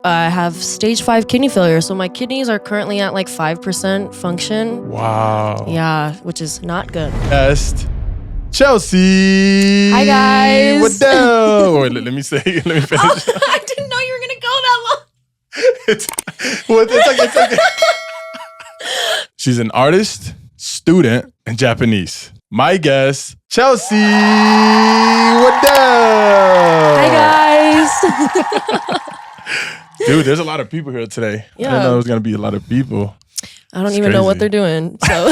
I have stage 5 kidney failure, so my kidneys are currently at like 5% function. Wow. Yeah, which is not good. Best. Chelsea. Hi, guys. Waddell. Wait, let me finish. Oh, I didn't know you were gonna go that long. It's like she's an artist, student, and Japanese. My guest, Chelsea Waddell. Hi, guys. Dude, there's a lot of people here today. Yeah. I didn't know there was going to be a lot of people. I don't even know what they're doing. So,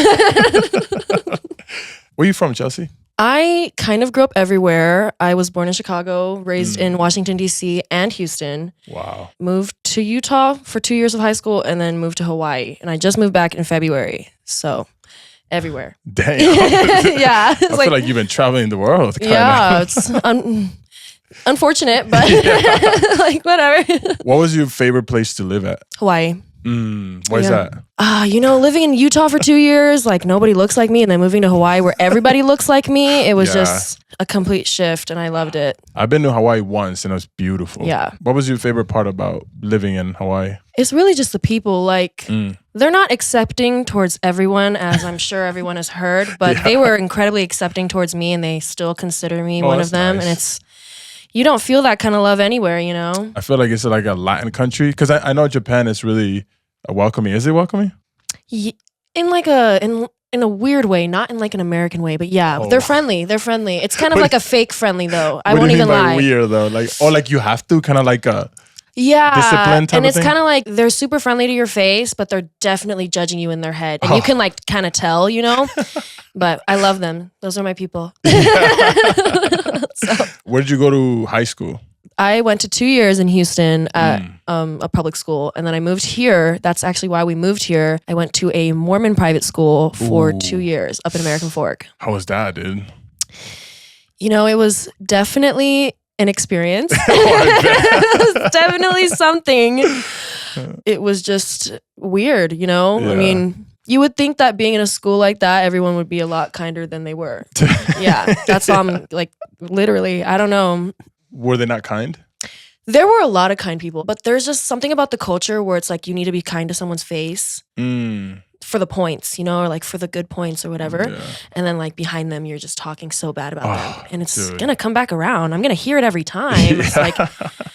Where are you from, Chelsea? I kind of grew up everywhere. I was born in Chicago, raised in Washington, D.C. and Houston. Wow. Moved to Utah for 2 years of high school and then moved to Hawaii. And I just moved back in February. So, everywhere. Damn. Yeah. I feel like you've been traveling the world. Kinda. Yeah, it's unfortunate, but like whatever. What was your favorite place to live at? Hawaii. Why is that? Living in Utah for 2 years, like nobody looks like me, and then moving to Hawaii where everybody looks like me, it was just a complete shift, and I loved it. I've been to Hawaii once, and it was beautiful. Yeah. What was your favorite part about living in Hawaii? It's really just the people. Like, they're not accepting towards everyone, as I'm sure everyone has heard, but they were incredibly accepting towards me, and they still consider me one of them. Nice. And you don't feel that kind of love anywhere, you know? I feel like it's like a Latin country, because I know Japan is really welcoming. Is it welcoming? In like in a weird way, not in like an American way, but yeah, they're friendly. They're friendly. It's kind of like a fake friendly though. I won't even lie. Weird though, like you have to kind of like a discipline type and of it's thing? kind of like they're super friendly to your face, but they're definitely judging you in their head, and you can like kind of tell, you know. But I love them. Those are my people. Where did you go to high school? I went to 2 years in Houston at a public school, and then I moved here. That's actually why we moved here. I went to a Mormon private school for 2 years up in American Fork. How was that, dude? You know, it was definitely an experience. It was definitely something. It was just weird, you know? Yeah. I mean, you would think that being in a school like that, everyone would be a lot kinder than they were. Yeah, that's like literally, I don't know. Were they not kind? There were a lot of kind people, but there's just something about the culture where it's like you need to be kind to someone's face for the points, you know, or like for the good points or whatever. Yeah. And then like behind them, you're just talking so bad about them. And it's going to come back around. I'm going to hear it every time. Yeah. It's like,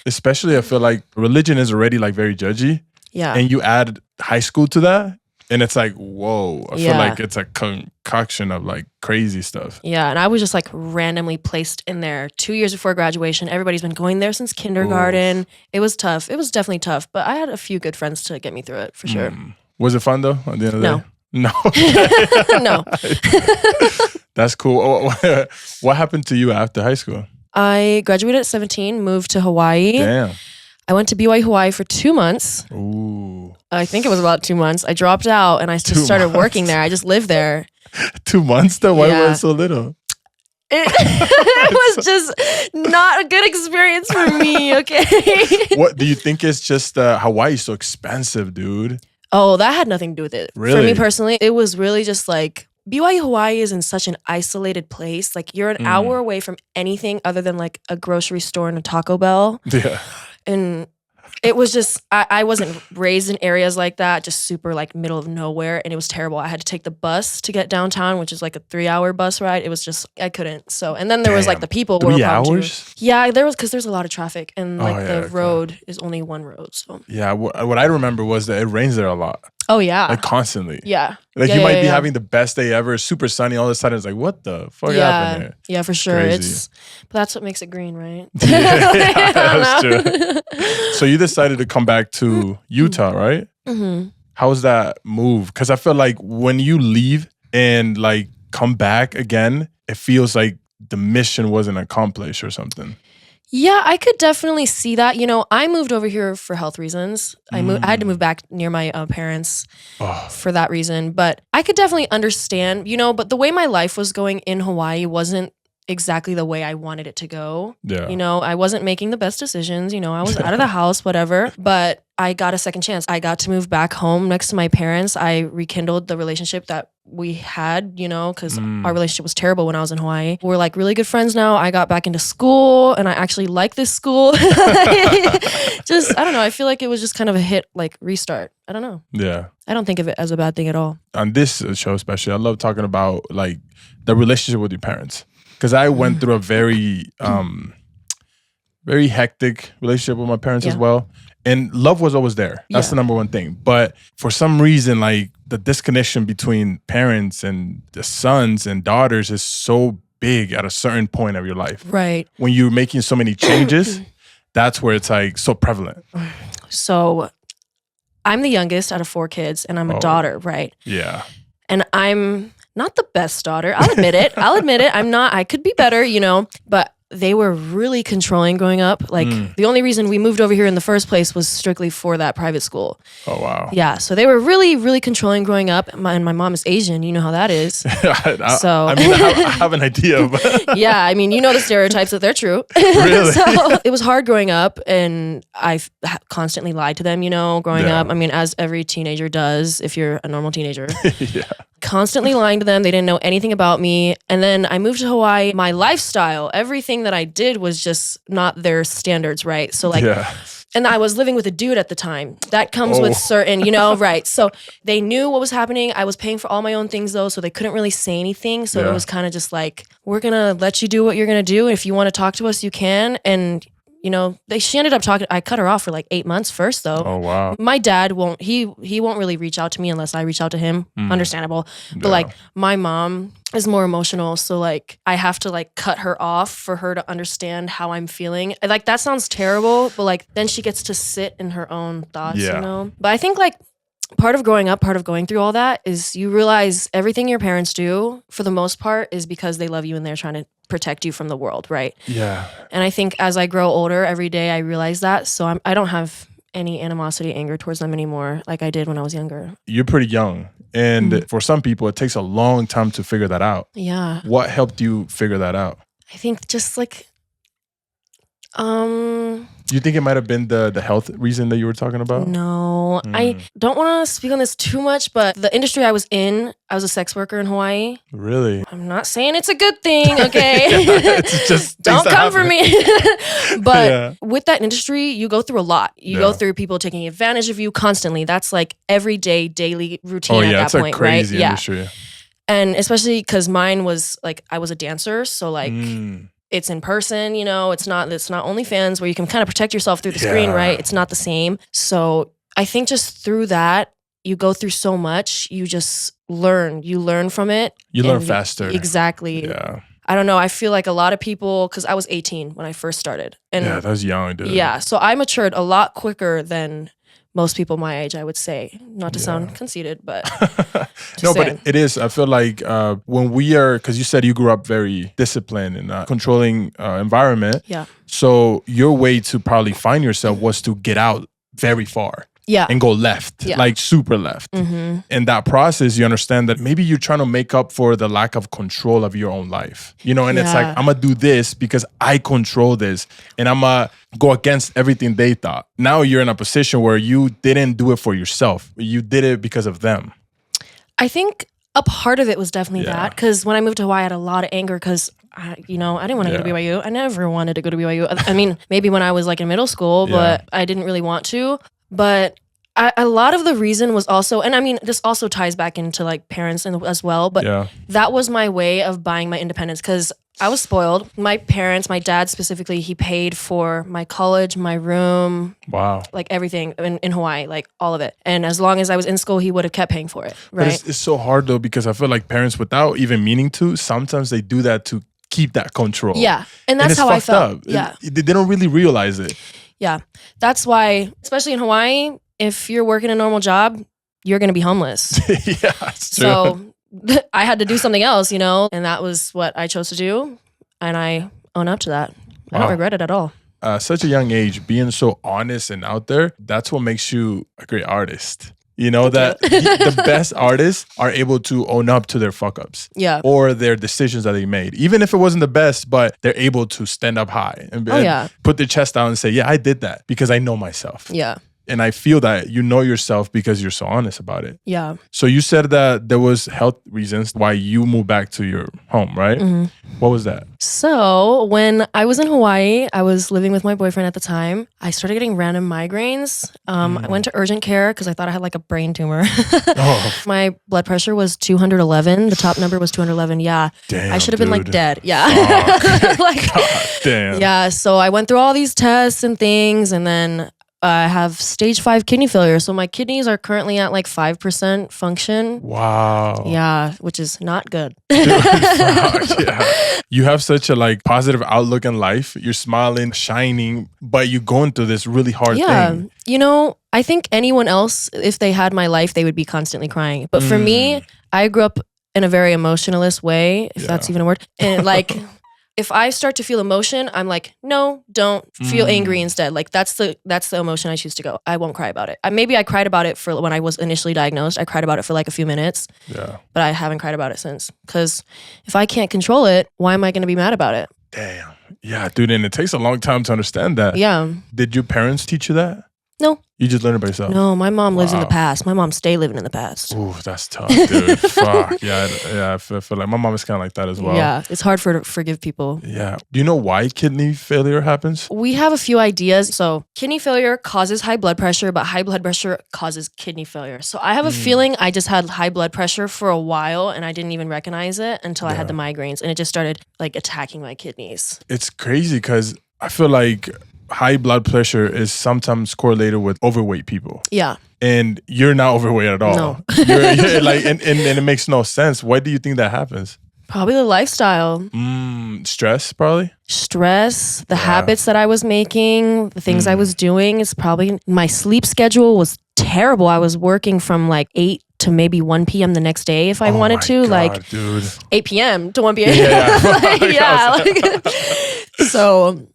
especially I feel like religion is already like very judgy. Yeah. And you add high school to that. And it's like, whoa, I feel like it's a concoction of like crazy stuff. Yeah, and I was just like randomly placed in there 2 years before graduation. Everybody's been going there since kindergarten. Ooh. It was tough. It was definitely tough, but I had a few good friends to get me through it for sure. Was it fun though at the end of the day? No. That's cool. What happened to you after high school? I graduated at 17, moved to Hawaii. Damn. I went to BYU Hawaii for 2 months. Ooh. I think it was about 2 months. I dropped out and I just started working there. I just lived there. 2 months though? Why was it so little? It was just not a good experience for me, okay? What do you think is just Hawaii is so expensive, dude? Oh, that had nothing to do with it. Really? For me personally, it was really just like BYU Hawaii is in such an isolated place. Like you're an hour away from anything other than like a grocery store and a Taco Bell. Yeah. And it was just, I wasn't raised in areas like that, just super like middle of nowhere. And it was terrible. I had to take the bus to get downtown, which is like a 3-hour bus ride. It was just, I couldn't. So, and then there was like the people. 3 hours? Yeah, there was, because there's a lot of traffic and like the road is only one road. So yeah, what I remember was that it rains there a lot. Oh yeah. Like constantly. Yeah. Like you might be having the best day ever, super sunny, all of a sudden it's like, what the fuck happened here? Yeah, for sure. But that's what makes it green, right? Yeah, that's true. So you decided to come back to Utah, right? Mm-hmm. How was that move? Because I feel like when you leave and like come back again, it feels like the mission wasn't accomplished or something. Yeah, I could definitely see that. You know, I moved over here for health reasons. I had to move back near my parents for that reason. But I could definitely understand, you know, but the way my life was going in Hawaii wasn't exactly the way I wanted it to go. Yeah. You know, I wasn't making the best decisions. You know, I was out of the house, whatever. But I got a second chance. I got to move back home next to my parents. I rekindled the relationship that we had, you know, because our relationship was terrible when I was in Hawaii. We're like really good friends now. I got back into school and I actually like this school. Just, I don't know. I feel like it was just kind of a hit, like restart. I don't know. Yeah. I don't think of it as a bad thing at all. On this show especially, I love talking about like the relationship with your parents. Because I went through a very, very hectic relationship with my parents as well. And love was always there. That's the number one thing. But for some reason, like the disconnection between parents and the sons and daughters is so big at a certain point of your life. Right. When you're making so many changes, that's where it's like so prevalent. So I'm the youngest out of 4 kids and I'm a daughter, right? Yeah. And I'm not the best daughter. I'll admit it. I'm not. I could be better, you know, but they were really controlling growing up. Like the only reason we moved over here in the first place was strictly for that private school. Oh, wow. Yeah. So they were really, really controlling growing up. And my mom is Asian. You know how that is. I have an idea. But yeah. I mean, you know the stereotypes that they're true. Really? So it was hard growing up and I constantly lied to them, you know, growing up. I mean, as every teenager does, if you're a normal teenager. Yeah. Constantly lying to them. They didn't know anything about me. And then I moved to Hawaii. My lifestyle, everything that I did was just not their standards, right? So like, and I was living with a dude at the time. That comes with certain, you know, right? So they knew what was happening. I was paying for all my own things though, so they couldn't really say anything. So it was kind of just like, we're going to let you do what you're going to do. If you want to talk to us, you can. And you know, she ended up talking. I cut her off for like 8 months first, though. Oh wow! My dad won't. He won't really reach out to me unless I reach out to him. Understandable, but like my mom is more emotional, so like I have to like cut her off for her to understand how I'm feeling. Like that sounds terrible, but like then she gets to sit in her own thoughts, you know. But I think like part of growing up, part of going through all that is you realize everything your parents do, for the most part, is because they love you and they're trying to protect you from the world, right? Yeah. And I think as I grow older, every day I realize that. So I don't have any animosity, anger towards them anymore like I did when I was younger. You're pretty young. And for some people, it takes a long time to figure that out. Yeah. What helped you figure that out? I think just like... Do you think it might have been the health reason that you were talking about? No, I don't want to speak on this too much, but the industry I was in, I was a sex worker in Hawaii. Really? I'm not saying it's a good thing, okay? It's just don't come for me. But with that industry, you go through a lot. You go through people taking advantage of you constantly. That's like everyday, daily routine at that point, right? It's a crazy industry. And especially because mine was like, I was a dancer, so like... It's in person, you know, it's not OnlyFans where you can kind of protect yourself through the screen, right? It's not the same. So I think just through that, you go through so much, you just learn. You learn from it. You learn faster. Exactly. Yeah. I don't know. I feel like a lot of people, because I was 18 when I first started. And yeah, that was young, dude. Yeah. So I matured a lot quicker than most people my age, I would say. Not to sound conceited, but... No, but it is. I feel like when we are... Because you said you grew up very disciplined in a controlling environment. Yeah. So your way to probably find yourself was to get out very far. Yeah. And go left, like super left. In that process, you understand that maybe you're trying to make up for the lack of control of your own life. You know, and it's like, I'm going to do this because I control this. And I'm going to go against everything they thought. Now you're in a position where you didn't do it for yourself. You did it because of them. I think a part of it was definitely that. Because when I moved to Hawaii, I had a lot of anger because... I didn't want to go to BYU. I never wanted to go to BYU. I mean, maybe when I was like in middle school, but I didn't really want to. But a lot of the reason was also, and I mean, this also ties back into like parents as well, but that was my way of buying my independence because I was spoiled. My parents, my dad specifically, he paid for my college, my room. Wow. Like everything in Hawaii, like all of it. And as long as I was in school, he would have kept paying for it, right? But it's so hard though, because I feel like parents, without even meaning to, sometimes they do that to keep that control. Yeah. And that's how I felt. Up. Yeah. They don't really realize it. Yeah. That's why, especially in Hawaii, if you're working a normal job, you're going to be homeless. Yeah, it's true. So I had to do something else, you know, and that was what I chose to do. And I own up to that. I don't regret it at all. Such a young age, being so honest and out there, that's what makes you a great artist. You know, that the best artists are able to own up to their fuck ups. Yeah. Or their decisions that they made. Even if it wasn't the best, but they're able to stand up high and put their chest out and say, yeah, I did that because I know myself. Yeah. And I feel that you know yourself because you're so honest about it. Yeah. So you said that there was health reasons why you moved back to your home, right? What was that? So when I was in Hawaii, I was living with my boyfriend at the time. I started getting random migraines. I went to urgent care because I thought I had like a brain tumor. My blood pressure was 211. The top number was 211. Yeah. Damn, I should have been like dead. Yeah. Like, God damn. Yeah. So I went through all these tests and things, and then I have stage 5 kidney failure. So my kidneys are currently at like 5% function. Wow. Yeah, which is not good. Dude, fuck, yeah. You have such a like positive outlook in life. You're smiling, shining, but you're going through this really hard thing. You know, I think anyone else, if they had my life, they would be constantly crying. But for me, I grew up in a very emotionalist way, if that's even a word. And like... if I start to feel emotion, I'm like, no, don't feel angry instead. Like that's the emotion I choose to go. I won't cry about it. Maybe I cried about it for when I was initially diagnosed. I cried about it for like a few minutes. Yeah. But I haven't cried about it since. Because if I can't control it, why am I going to be mad about it? Damn. Yeah, dude, and it takes a long time to understand that. Yeah. Did your parents teach you that? No. You just learned it by yourself? No, my mom lives in the past. My mom stay living in the past. Ooh, that's tough, dude. Fuck. Yeah, I feel like my mom is kind of like that as well. Yeah, it's hard to forgive people. Yeah. Do you know why kidney failure happens? We have a few ideas. So kidney failure causes high blood pressure, but high blood pressure causes kidney failure. So I have a feeling I just had high blood pressure for a while and I didn't even recognize it until I had the migraines, and it just started like attacking my kidneys. It's crazy because I feel like high blood pressure is sometimes correlated with overweight people. Yeah. And you're not overweight at all. No. You're like, and it makes no sense. Why do you think that happens? Probably the lifestyle. Stress, probably? Stress, the habits that I was making, the things I was doing. It's probably, my sleep schedule was terrible. I was working from like 8 to maybe 1 p.m. the next day if I wanted to. God, like dude. 8 p.m. to 1 p.m. So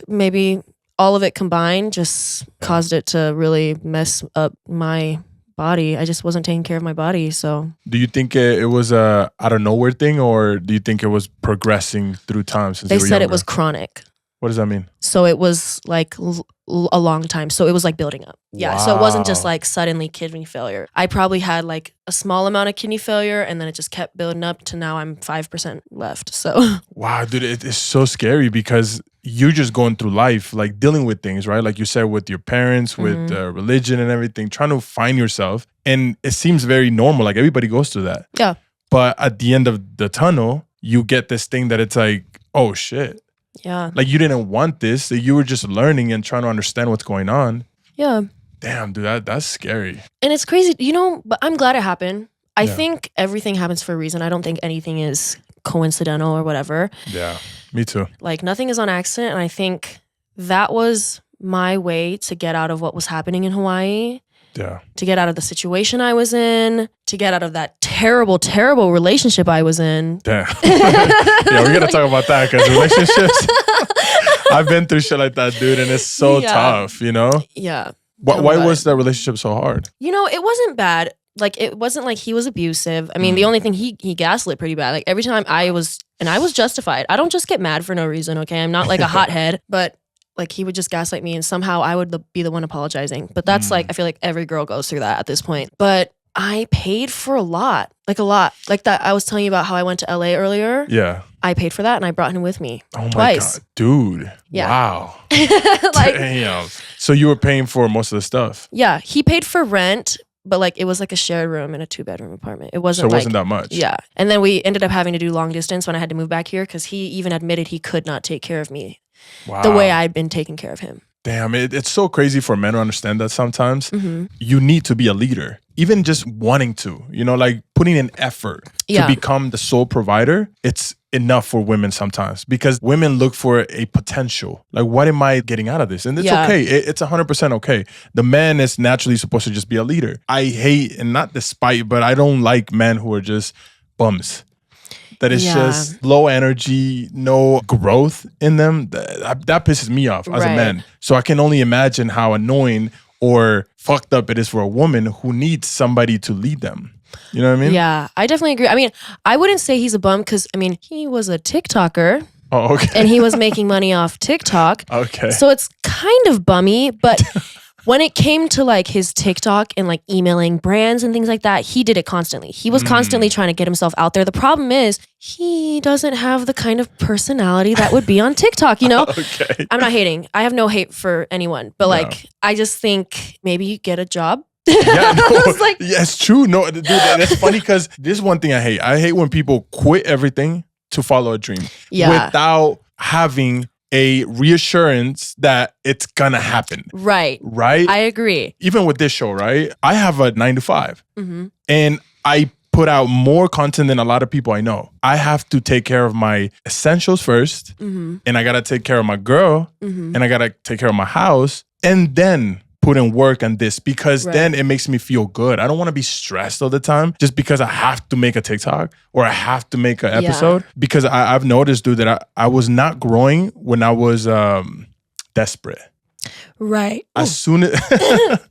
maybe all of it combined just caused it to really mess up my body. I just wasn't taking care of my body. So do you think it was a out of nowhere thing, or do you think it was progressing through time since they you were said younger? It was chronic. What does that mean? So it was like a long time. So it was like building up. Yeah. Wow. So it wasn't just like suddenly kidney failure. I probably had like a small amount of kidney failure and then it just kept building up to now I'm 5% left. So wow, dude, it is so scary because you're just going through life, like dealing with things, right? Like you said, with your parents, with religion and everything, trying to find yourself. And it seems very normal. Like everybody goes through that. Yeah. But at the end of the tunnel, you get this thing that it's like, oh shit. Yeah. Like you didn't want this. You were just learning and trying to understand what's going on. Yeah. Damn, dude, that's scary. And it's crazy, you know, but I'm glad it happened. I think everything happens for a reason. I don't think anything is coincidental or whatever. Yeah, me too. Like nothing is on accident. And I think that was my way to get out of what was happening in Hawaii. Yeah. To get out of the situation I was in, to get out of that terrible, terrible relationship I was in. Damn. Yeah, we're going to talk about that because relationships, I've been through shit like that, dude. And it's so tough, you know? Yeah. Why was that relationship so hard? You know, it wasn't bad. Like, it wasn't like he was abusive. I mean, the only thing he gaslit pretty bad. Like every time I was justified. I don't just get mad for no reason, okay? I'm not like a hothead, but like he would just gaslight me and somehow I would be the one apologizing. But that's like, I feel like every girl goes through that at this point. But I paid for a lot. Like that I was telling you about how I went to LA earlier. Yeah. I paid for that and I brought him with me. Oh my twice. God. Dude. Yeah. Wow. Like, damn. So you were paying for most of the stuff? Yeah. He paid for rent, but like it was like a shared room in a 2-bedroom apartment. It wasn't wasn't that much. Yeah. And then we ended up having to do long distance when I had to move back here because he even admitted he could not take care of me the way I'd been taking care of him. Damn, it's so crazy for men to understand that sometimes. You need to be a leader. Even just wanting to, you know, like putting in effort to become the sole provider, it's enough for women sometimes because women look for a potential. Like, what am I getting out of this? And it's okay. It's 100% okay. The man is naturally supposed to just be a leader. I hate, and not despite, but I don't like men who are just bums. That is just low energy, no growth in them. That pisses me off as a man. So I can only imagine how annoying or fucked up it is for a woman who needs somebody to lead them. You know what I mean? Yeah, I definitely agree. I mean, I wouldn't say he's a bum because, I mean, he was a TikToker. Oh, okay. And he was making money off TikTok. Okay. So it's kind of bummy, but when it came to like his TikTok and like emailing brands and things like that, he did it constantly. He was constantly trying to get himself out there. The problem is he doesn't have the kind of personality that would be on TikTok, you know? Okay. I'm not hating. I have no hate for anyone, but like, I just think maybe you get a job. Yeah, no, yeah, it's true. No, dude, that's funny because this is one thing I hate. I hate when people quit everything to follow a dream without having a reassurance that it's gonna happen. Right. I agree. Even with this show, right? I have a 9 to 5 and I put out more content than a lot of people I know. I have to take care of my essentials first, and I gotta take care of my girl, and I gotta take care of my house, and then put in work on this because then it makes me feel good. I don't want to be stressed all the time just because I have to make a TikTok or I have to make an episode. Because I've noticed, dude, that I was not growing when I was desperate. Right. As soon as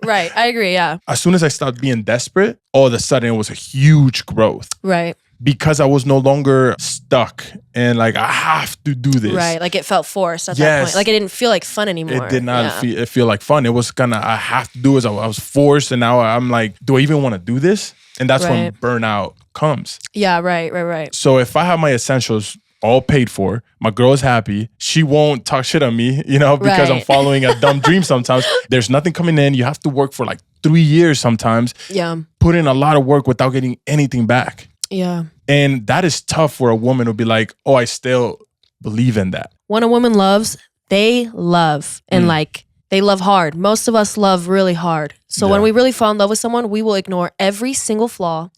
right. I agree. Yeah. As soon as I stopped being desperate, all of a sudden it was a huge growth. Right. Because I was no longer stuck and like, I have to do this. Right. Like it felt forced at that point. Like it didn't feel like fun anymore. It did not feel like fun. It was I have to do it. I was forced. And now I'm like, do I even want to do this? And that's when burnout comes. Yeah. Right. So if I have my essentials all paid for, my girl is happy, she won't talk shit on me, you know, because I'm following a dumb dream sometimes. There's nothing coming in. You have to work for like 3 years sometimes. Yeah. Put in a lot of work without getting anything back. Yeah. And that is tough for a woman to be like, oh, I still believe in that. When a woman loves, they love. And like, they love hard. Most of us love really hard. So when we really fall in love with someone, we will ignore every single flaw.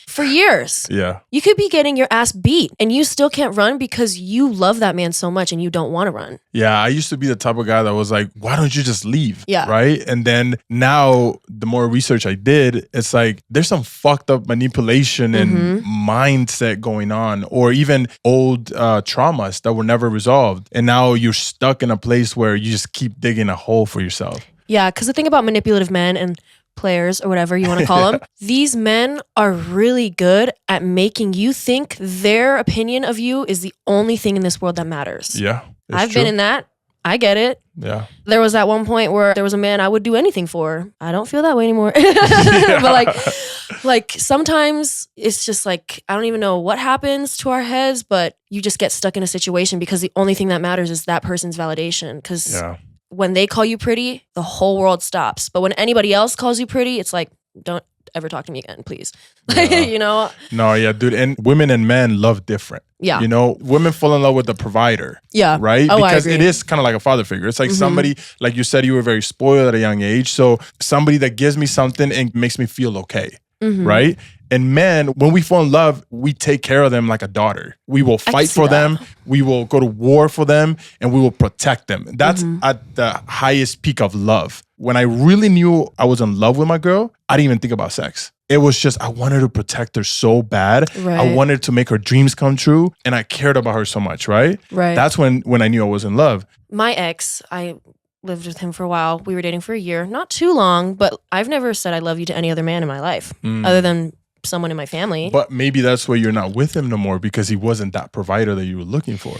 For years. Yeah. You could be getting your ass beat and you still can't run because you love that man so much and you don't want to run. Yeah, I used to be the type of guy that was like, why don't you just leave? Yeah. Right? And then now the more research I did, it's like there's some fucked up manipulation and mindset going on, or even old traumas that were never resolved. And now you're stuck in a place where you just keep digging a hole for yourself. Yeah, because the thing about manipulative men and players or whatever you want to call them, these men are really good at making you think their opinion of you is the only thing in this world that matters. Yeah. I've been in that. I get it. Yeah. There was that one point where there was a man I would do anything for. I don't feel that way anymore. But like sometimes it's just like, I don't even know what happens to our heads, but you just get stuck in a situation because the only thing that matters is that person's validation. Because when they call you pretty, the whole world stops. But when anybody else calls you pretty, it's like, don't ever talk to me again, please. You know? No, yeah, dude. And women and men love different. Yeah. You know, women fall in love with the provider. Yeah. Right? Oh, because it is kind of like a father figure. It's like somebody, like you said, you were very spoiled at a young age. So somebody that gives me something and makes me feel okay. Right? And men, when we fall in love, we take care of them like a daughter. We will fight for them. We will go to war for them, and we will protect them. That's at the highest peak of love. When I really knew I was in love with my girl, I didn't even think about sex. It was just, I wanted to protect her so bad. Right. I wanted to make her dreams come true. And I cared about her so much, right? Right. That's when I knew I was in love. My ex, I lived with him for a while. We were dating for a year. Not too long, but I've never said I love you to any other man in my life other than someone in my family. But maybe that's why you're not with him no more, because he wasn't that provider that you were looking for.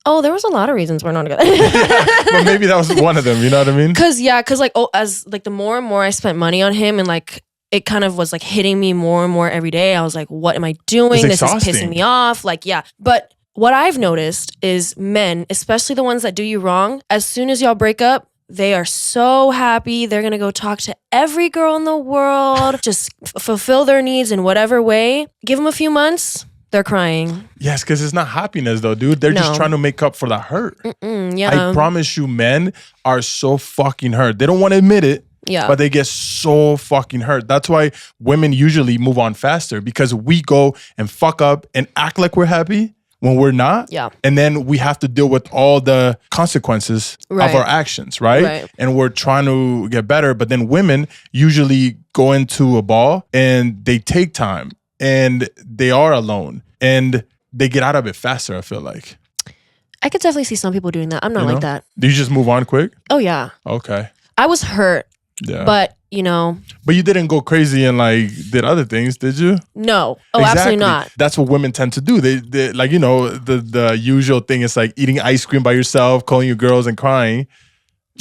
Oh, there was a lot of reasons we're not together. But maybe that was one of them, you know what I mean? Cause like, as like the more and more I spent money on him, and like it kind of was like hitting me more and more every day. I was like, what am I doing? This is pissing me off. Like, yeah. But what I've noticed is men, especially the ones that do you wrong, as soon as y'all break up, they are so happy. They're going to go talk to every girl in the world, just fulfill their needs in whatever way. Give them a few months, they're crying. Yes, because it's not happiness though, dude. They're just trying to make up for the hurt. I promise you, men are so fucking hurt. They don't want to admit it. Yeah. But they get so fucking hurt. That's why women usually move on faster, because we go and fuck up and act like we're happy when we're not. Yeah. And then we have to deal with all the consequences of our actions, right? And we're trying to get better. But then women usually go into a ball and they take time and they are alone and they get out of it faster, I feel like. I could definitely see some people doing that. I'm not like that. Do you just move on quick? Oh, yeah. Okay. I was hurt. Yeah. But, you know. But you didn't go crazy and like did other things, did you? No. Oh, absolutely not. That's what women tend to do. They like, you know, the usual thing is like eating ice cream by yourself, calling your girls and crying.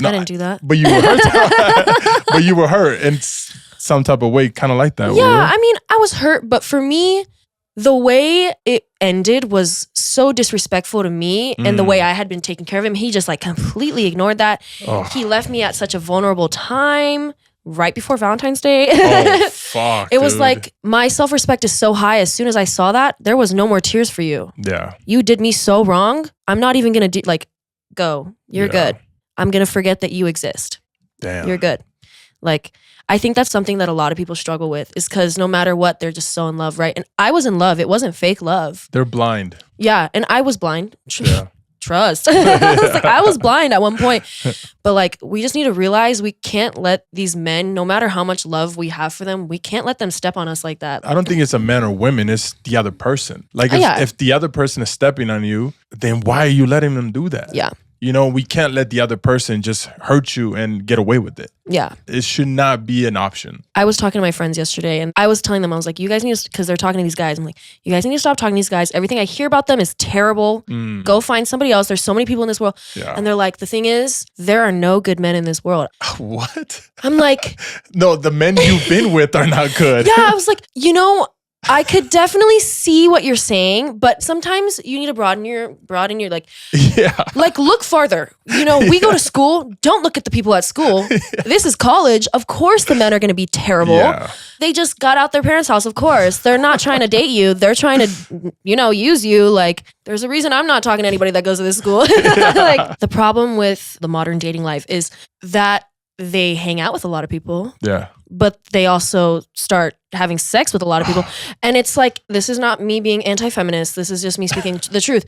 No, I didn't do that. But you were hurt. But you were hurt in some type of way, kind of like that. Yeah, I mean, I was hurt, but for me, the way it ended was so disrespectful to me and the way I had been taking care of him. He just like completely ignored that. Oh. He left me at such a vulnerable time right before Valentine's Day. Oh, fuck, It was like, my self-respect is so high. As soon as I saw that, there was no more tears for you. Yeah. You did me so wrong. I'm not even going to go. You're good. I'm going to forget that you exist. Damn. You're good. Like, I think that's something that a lot of people struggle with is because no matter what, they're just so in love, right? And I was in love. It wasn't fake love. They're blind. Yeah. And I was blind. Yeah. Trust. I was blind at one point. But like, we just need to realize we can't let these men, no matter how much love we have for them, we can't let them step on us like that. I don't think it's a man or women. It's the other person. Like if the other person is stepping on you, then why are you letting them do that? Yeah. You know, we can't let the other person just hurt you and get away with it. Yeah. It should not be an option. I was talking to my friends yesterday and I was telling them, I was like, you guys need to, because they're talking to these guys. I'm like, you guys need to stop talking to these guys. Everything I hear about them is terrible. Go find somebody else. There's so many people in this world. Yeah. And they're like, the thing is, there are no good men in this world. What? I'm like, no, the men you've been with are not good. Yeah, I was like, I could definitely see what you're saying, but sometimes you need to broaden your like, like look farther. We go to school. Don't look at the people at school. This is college. Of course the men are going to be terrible. Yeah. They just got out their parents' house. Of course. They're not trying to date you. They're trying to, use you. Like, there's a reason I'm not talking to anybody that goes to this school. Like, the problem with the modern dating life is that they hang out with a lot of people. Yeah. But they also start having sex with a lot of people. And it's like, this is not me being anti-feminist. This is just me speaking the truth.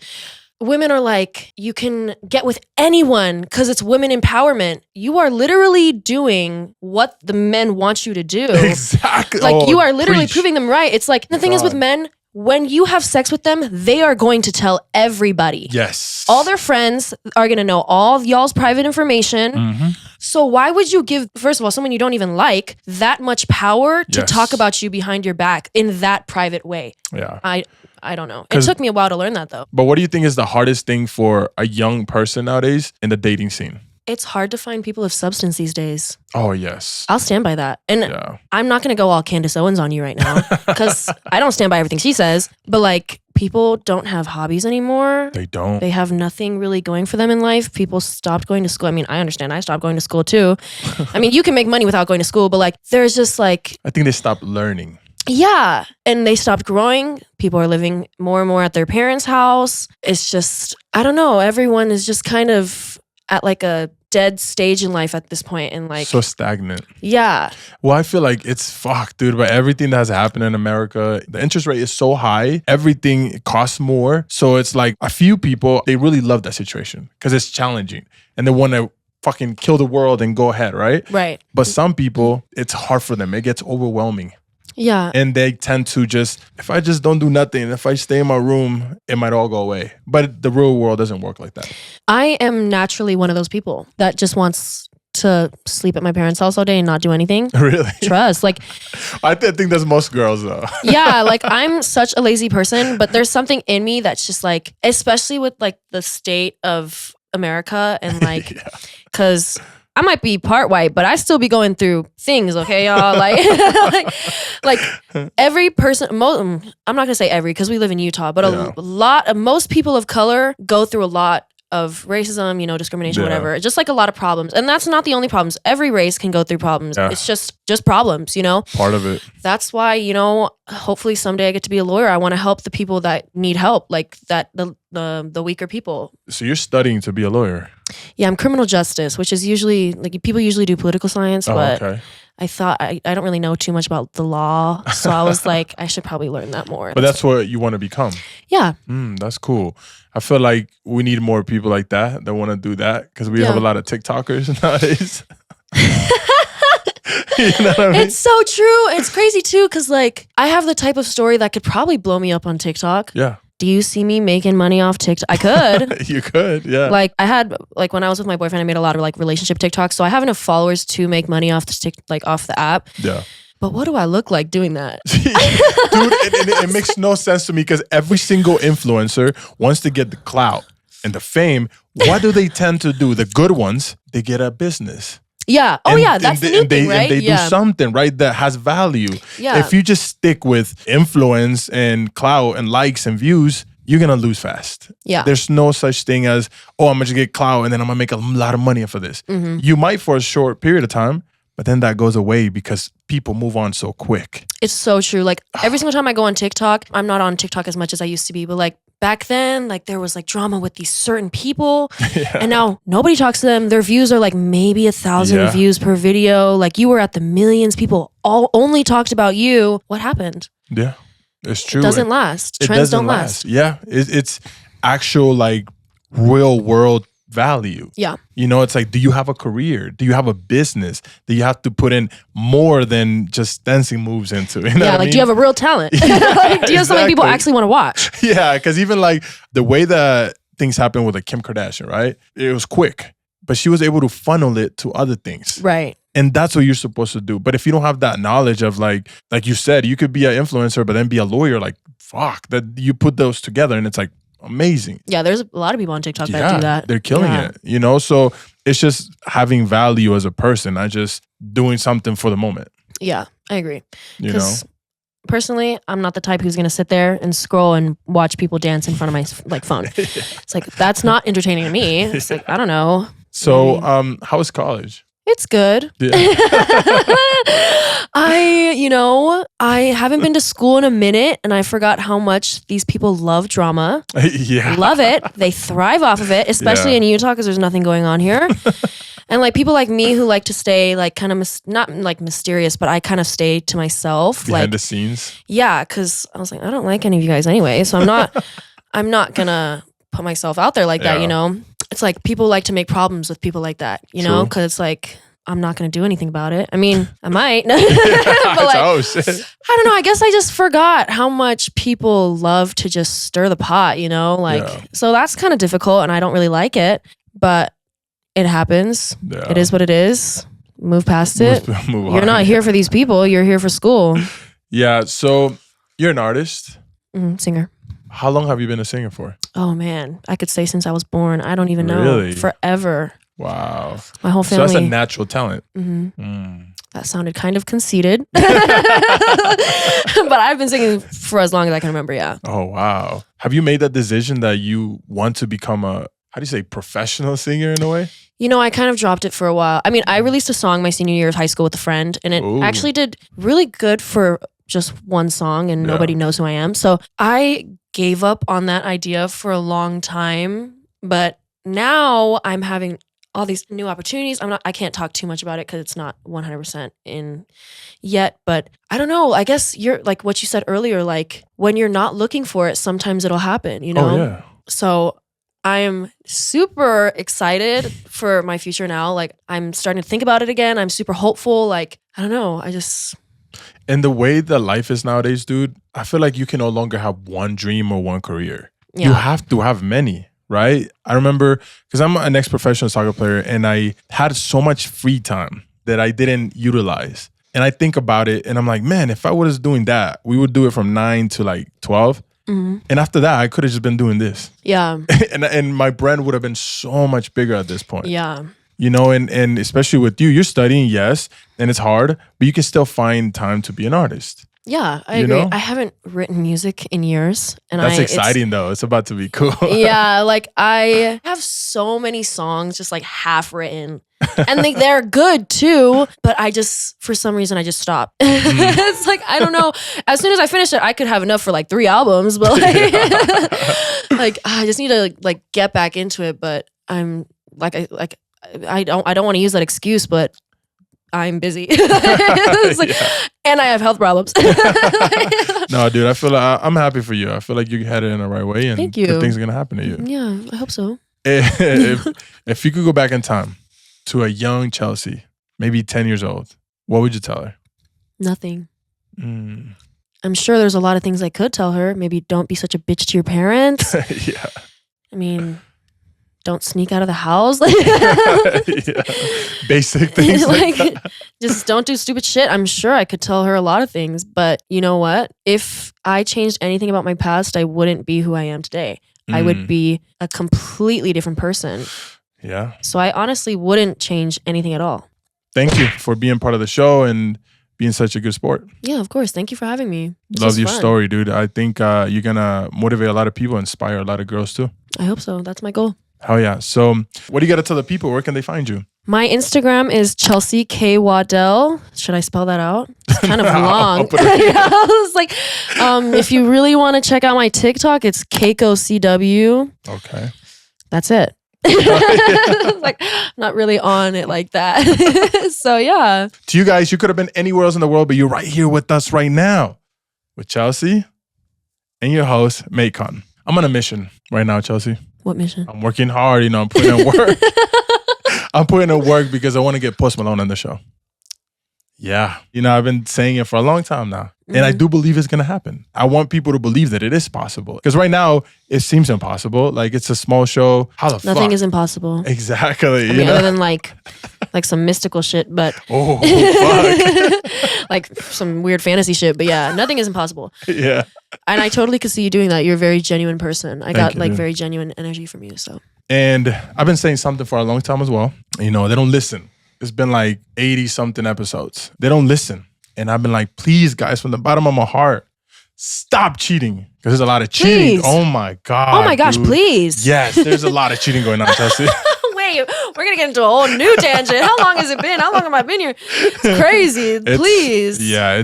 Women are like, you can get with anyone because it's women empowerment. You are literally doing what the men want you to do. Exactly. Like, you are literally proving them right. It's like, the thing is with men, when you have sex with them, they are going to tell everybody. Yes. All their friends are going to know all of y'all's private information. So why would you give, first of all, someone you don't even like that much power to talk about you behind your back in that private way? Yeah. I don't know. It took me a while to learn that though. But what do you think is the hardest thing for a young person nowadays in the dating scene? It's hard to find people of substance these days. Oh, yes. I'll stand by that. And I'm not going to go all Candace Owens on you right now because I don't stand by everything she says. But like, people don't have hobbies anymore. They don't. They have nothing really going for them in life. People stopped going to school. I mean, I understand. I stopped going to school too. I mean, you can make money without going to school, but like, there's just like... I think they stopped learning. Yeah. And they stopped growing. People are living more and more at their parents' house. It's just, I don't know. Everyone is just kind of at like a dead stage in life at this point, and like so stagnant. Yeah. Well, I feel like it's fucked, dude. But everything that has happened in America, the interest rate is so high. Everything costs more. So it's like a few people, they really love that situation because it's challenging, and they want to fucking kill the world and go ahead, right? Right. But some people, it's hard for them. It gets overwhelming. Yeah. And they tend to just, if I just don't do nothing, if I stay in my room, it might all go away. But the real world doesn't work like that. I am naturally one of those people that just wants to sleep at my parents' house all day and not do anything. Really? Trust. Like, I think that's most girls though. Yeah, like I'm such a lazy person, but there's something in me that's just like, especially with like the state of America and like, because I might be part white, but I still be going through things, okay, y'all? Like every person, I'm not gonna say every because we live in Utah, but a lot of most people of color go through a lot of racism, discrimination, whatever. Just like a lot of problems. And that's not the only problems. Every race can go through problems. Yeah. It's just problems, Part of it. That's why, hopefully someday I get to be a lawyer. I want to help the people that need help, like that the weaker people. So you're studying to be a lawyer? Yeah, I'm criminal justice, which is usually, like, people usually do political science, but okay. I thought I don't really know too much about the law. So I was like, I should probably learn that more. But that's what you want to become? Yeah. That's cool. I feel like we need more people like that want to do that because we have a lot of TikTokers nowadays. You know what I mean? It's so true. It's crazy too because like I have the type of story that could probably blow me up on TikTok. Yeah. Do you see me making money off TikTok? I could. You could, yeah. Like I had, like when I was with my boyfriend, I made a lot of like relationship TikToks. So I have enough followers to make money off off the app. Yeah. But what do I look like doing that? Dude, it makes no sense to me because every single influencer wants to get the clout and the fame what do they tend to do? The good ones, they get a business. Yeah. Oh, yeah. That's the new thing, right? And they do something, right, that has value. Yeah. If you just stick with influence and clout and likes and views, you're going to lose fast. Yeah. There's no such thing as, oh, I'm going to get clout and then I'm going to make a lot of money for this. Mm-hmm. You might for a short period of time, but then that goes away because people move on so quick. It's so true. Like every single time I go on TikTok, I'm not on TikTok as much as I used to be, but like back then, like there was like drama with these certain people and now nobody talks to them. Their views are like maybe 1,000 views per video. Like you were at the millions. People all only talked about you. What happened? Yeah, it's true. It doesn't last. Trends don't last. Yeah, it's actual like real world value. Yeah. You know, it's like, do you have a career? Do you have a business that you have to put in more than just dancing moves into? You know do you have a real talent? Like, do you have something people actually want to watch? Yeah, because even like the way that things happen with like Kim Kardashian, right? It was quick, but she was able to funnel it to other things. Right. And that's what you're supposed to do. But if you don't have that knowledge of like you said, you could be an influencer, but then be a lawyer, like, fuck, that you put those together and it's like, amazing. Yeah, there's a lot of people on TikTok that do that. They're killing it, you know? So it's just having value as a person, not just doing something for the moment. Yeah, I agree. You know? Personally, I'm not the type who's going to sit there and scroll and watch people dance in front of my phone. It's like, that's not entertaining to me. It's like, I don't know. So how was college? It's good. Yeah. I haven't been to school in a minute and I forgot how much these people love drama. Yeah. Love it. They thrive off of it, especially in Utah because there's nothing going on here. And like people like me who like to stay like kind of not like mysterious, but I kind of stay to myself. Behind the scenes. Yeah, because I was like, I don't like any of you guys anyway. So I'm not gonna put myself out there like that, you know? It's like people like to make problems with people like that, you know? Because it's like, I'm not going to do anything about it. I mean, I might. But like, oh, shit. I don't know. I guess I just forgot how much people love to just stir the pot, you know? Like, so that's kind of difficult and I don't really like it, but it happens. Yeah. It is what it is. Move past it. Move You're not here for these people. You're here for school. Yeah. So you're an artist. Singer. How long have you been a singer for? Oh man, I could say since I was born. I don't even know. Really? Forever. Wow. My whole family. So that's a natural talent. That sounded kind of conceited. But I've been singing for as long as I can remember, yeah. Oh, wow. Have you made that decision that you want to become a, how do you say, professional singer in a way? You know, I kind of dropped it for a while. I mean, I released a song my senior year of high school with a friend, and it actually did really good for just one song, and nobody knows who I am. So I gave up on that idea for a long time, but now I'm having all these new opportunities. I can't talk too much about it because it's not 100% in yet, but I don't know. I guess you're like what you said earlier, like when you're not looking for it, sometimes it'll happen, you know? Oh, yeah. So I am super excited for my future now. Like I'm starting to think about it again. I'm super hopeful. Like, I don't know. And the way that life is nowadays, dude, I feel like you can no longer have one dream or one career. Yeah. You have to have many, right? I remember, because I'm an ex-professional soccer player and I had so much free time that I didn't utilize. And I think about it and I'm like, man, if I was doing that, we would do it from 9 to like 12. Mm-hmm. And after that, I could have just been doing this. Yeah. and my brand would have been so much bigger at this point. Yeah. You know, and especially with you're studying, yes, and it's hard, but you can still find time to be an artist. Yeah, I agree. I haven't written music in years. And that's exciting though. It's about to be cool. Yeah, like I have so many songs just like half written. And they're good too, but for some reason, I just stopped. It's like, I don't know. As soon as I finish it, I could have enough for like 3 albums, but like, like I just need to like get back into it. But I'm I don't want to use that excuse, but I'm busy. And I have health problems. No, dude, I feel like I'm happy for you. I feel like you're headed in the right way and thank you. Good things are going to happen to you. Yeah, I hope so. If you could go back in time to a young Chelsea, maybe 10 years old, what would you tell her? Nothing. I'm sure there's a lot of things I could tell her. Maybe don't be such a bitch to your parents. Yeah. I mean, don't sneak out of the house. Yeah. Basic things like just don't do stupid shit. I'm sure I could tell her a lot of things, but you know what? If I changed anything about my past, I wouldn't be who I am today. I would be a completely different person. Yeah. So I honestly wouldn't change anything at all. Thank you for being part of the show and being such a good sport. Yeah, of course. Thank you for having me. Love your story, dude. I think you're going to motivate a lot of people, inspire a lot of girls too. I hope so. That's my goal. Hell yeah. So what do you got to tell the people? Where can they find you? My Instagram is Chelsea K. Waddell. Should I spell that out? It's kind of long. I was like, if you really want to check out my TikTok, it's KeikoCW. Okay. That's it. Like, I'm not really on it like that. So yeah. To you guys, you could have been anywhere else in the world, but you're right here with us right now with Chelsea and your host, Maikon. I'm on a mission right now, Chelsea. What mission? I'm working hard. I'm putting in work. I'm putting in work because I want to get Post Malone on the show. Yeah. I've been saying it for a long time now. And I do believe it's going to happen. I want people to believe that it is possible. Because right now, it seems impossible. Like, it's a small show. How the fuck? Nothing is impossible. Exactly. I mean, other than like some mystical shit, but... Oh, fuck. Like some weird fantasy shit. But yeah, nothing is impossible. Yeah. And I totally could see you doing that. You're a very genuine person. I got dude. very genuine energy from you, so... And I've been saying something for a long time as well. They don't listen. It's been like 80-something episodes. They don't listen. And I've been like, please, guys, from the bottom of my heart, stop cheating. Because there's a lot of cheating. Please. Oh, my God. Oh, my gosh, dude. Please. Yes, there's a lot of cheating going on, Chelsea. Wait, we're going to get into a whole new tangent. How long has it been? How long have I been here? It's crazy. Please. Yeah,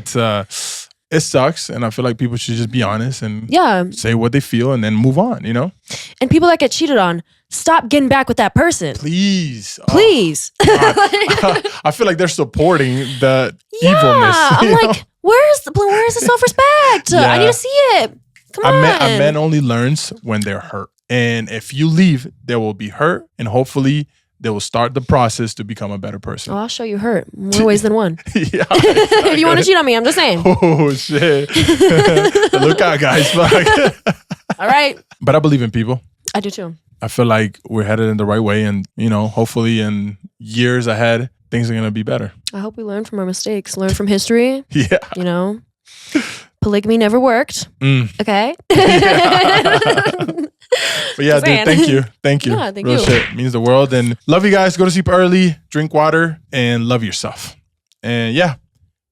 it sucks. And I feel like people should just be honest and say what they feel and then move on, And people that get cheated on, stop getting back with that person. Please. Please. Oh, I feel like they're supporting the evilness. I'm like, where's the self-respect? Yeah. I need to see it. Come on. A man only learns when they're hurt. And if you leave, they will be hurt. And hopefully they will start the process to become a better person. Oh, I'll show you hurt. More ways than one. Yeah. If you want to cheat on me, I'm just saying. Oh, shit. Look out, guys. All right. But I believe in people. I do too. I feel like we're headed in the right way. And, hopefully in years ahead, things are going to be better. I hope we learn from our mistakes. Learn from history. Yeah. Polygamy never worked. Okay? But yeah, dude, thank you. Thank you. Yeah, thank Real you. shit. Means the world. And love you guys. Go to sleep early. Drink water. And love yourself. And yeah.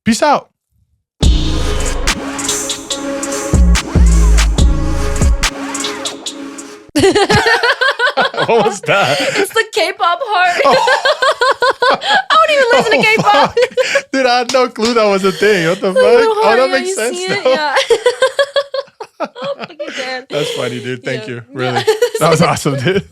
Peace out. What was that? It's the K-pop heart. I don't even listen to K-pop. Dude, I had no clue that was a thing. What the fuck? Oh, that makes sense though. Yeah. Oh, fucking dead. That's funny, dude. Thank you. Really. That was awesome, dude.